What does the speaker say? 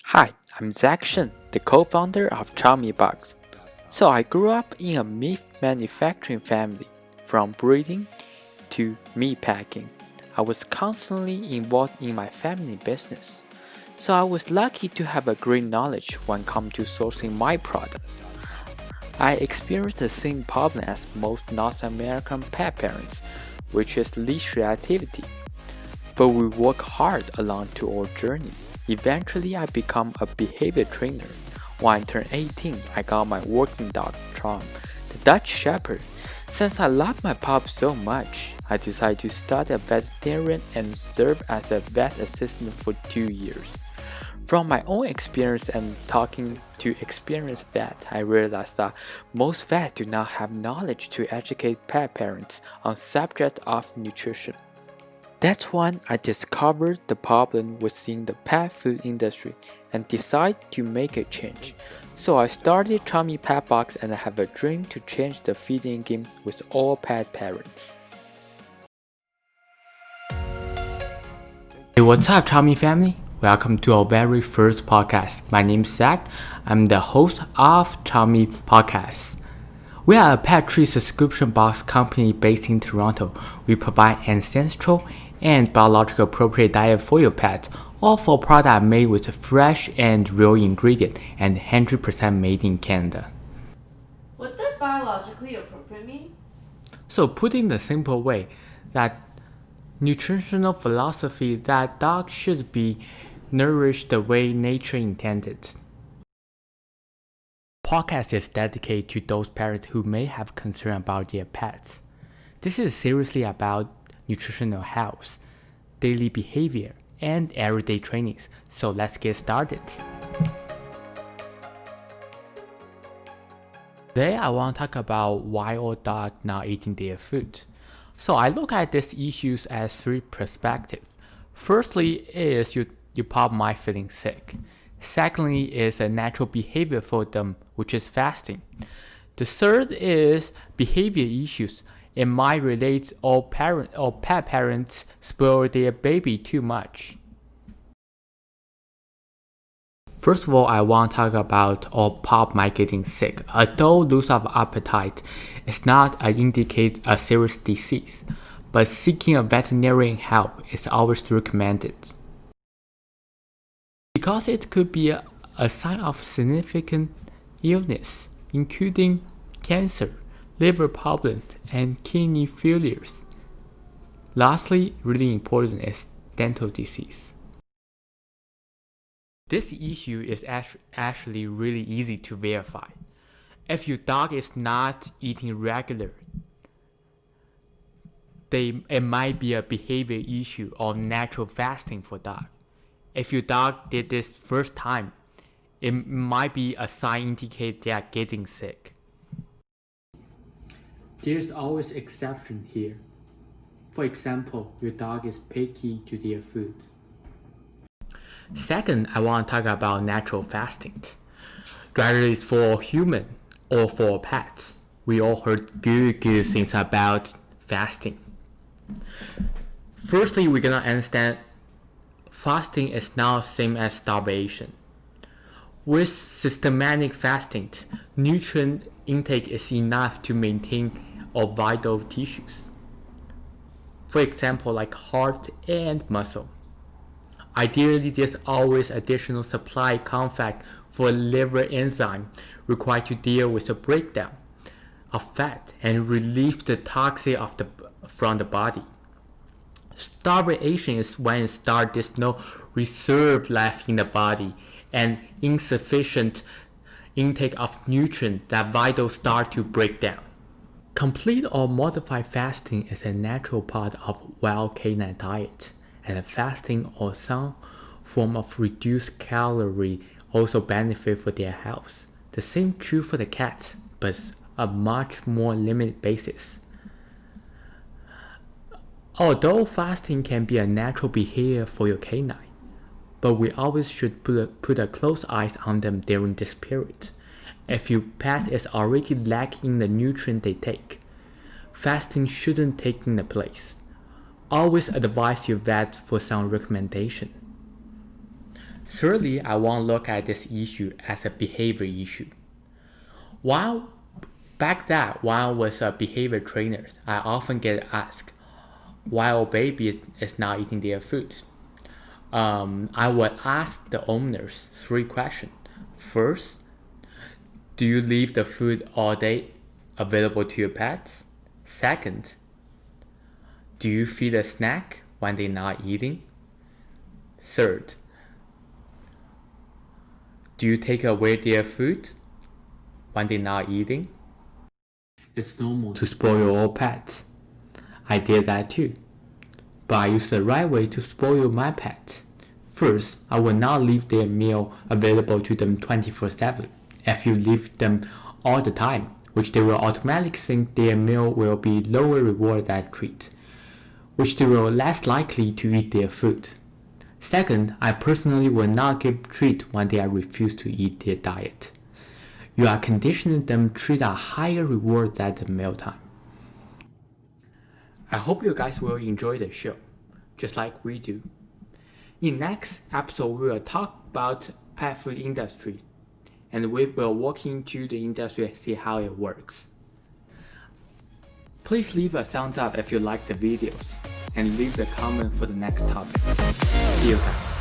Hi, I'm Zach Shen, the co-founder of Charmy Podcast. So I grew up in a meat manufacturing family, from breeding to meat packing. I was constantly involved in my family business. So I was lucky to have a great knowledge when it comes to sourcing my products. I experienced the same problem as most North American pet parents, which is leash reactivity. But we work hard along to our journey. Eventually, I become a behavior trainer. When I turned 18, I got my working dog, Charm, the Dutch Shepherd. Since I love my pup so much, I decided to start a veterinarian and serve as a vet assistant for 2 years. From my own experience and talking to experienced vets, I realized that most vets do not have knowledge to educate pet parents on subject of nutrition. That's when I discovered the problem within the pet food industry and decided to make a change. So I started Charmy Podcast and I have a dream to change the feeding game with all pet parents. Hey, what's up, Charmy family? Welcome to our very first podcast. My name's Zach. I'm the host of Charmy Podcast. We are a pet treat subscription box company based in Toronto. We provide ancestral and biological appropriate diet for your pets, all for products made with fresh and real ingredients and 100% made in Canada. What does biologically appropriate mean? So put in the simple way, that nutritional philosophy that dogs should be nourished the way nature intended. Podcast is dedicated to those parents who may have concern about their pets. This is seriously about nutritional health, daily behavior, and everyday trainings. So let's get started. Today I want to talk about why all dogs not eating their food. So I look at these issues as three perspectives. Firstly is your pup might feeling sick. Secondly is a natural behavior for them, which is fasting. The third is behavior issues. It might relate all pet parents spoil their baby too much. First of all, I want to talk about all pup might getting sick. Although loss of appetite is not indicate a serious disease, but seeking a veterinarian help is always recommended. Because it could be a sign of significant illness, including cancer, liver problems, and kidney failures. Lastly, really important is dental disease. This issue is actually really easy to verify. If your dog is not eating regular, it might be a behavior issue or natural fasting for dog. If your dog did this first time, it might be a sign indicate they are getting sick. There's always exception here. For example, your dog is picky to their food. Second, I want to talk about natural fasting. Whether it's for human or for pets, we all heard good things about fasting. Firstly, we're gonna understand fasting is not the same as starvation. With systematic fasting, nutrient intake is enough to maintain all vital tissues. For example, like heart and muscle. Ideally, there's always additional supply conflict for liver enzyme required to deal with the breakdown of fat and relieve the toxin from the body. Starvation is when there's no reserve left in the body and insufficient intake of nutrients that vitals start to break down. Complete or modified fasting is a natural part of wild canine diet, and fasting or some form of reduced calorie also benefit for their health. The same true for the cats, but a much more limited basis. Although fasting can be a natural behavior for your canine, but we always should put a close eye on them during this period. If your pet is already lacking the nutrient they take, fasting shouldn't take in the place. Always advise your vet for some recommendation. Thirdly, I want to look at this issue as a behavior issue. Back then, when I was a behavior trainer, I often get asked why a baby is not eating their food. I would ask the owners 3 questions. First, do you leave the food all day available to your pets? Second, do you feed a snack when they're not eating? Third, do you take away their food when they're not eating? It's normal to spoil your pets. I did that too. But I use the right way to spoil my pets. First, I will not leave their meal available to them 24/7. If you leave them all the time, which they will automatically think their meal will be lower reward than treat, which they will less likely to eat their food. Second, I personally will not give treat when they refuse to eat their diet. You are conditioning them to treat a higher reward than the mealtime. I hope you guys will enjoy the show, just like we do. In next episode, we will talk about pet food industry, and we will walk into the industry and see how it works. Please leave a thumbs up if you like the videos, and leave a comment for the next topic. See you guys.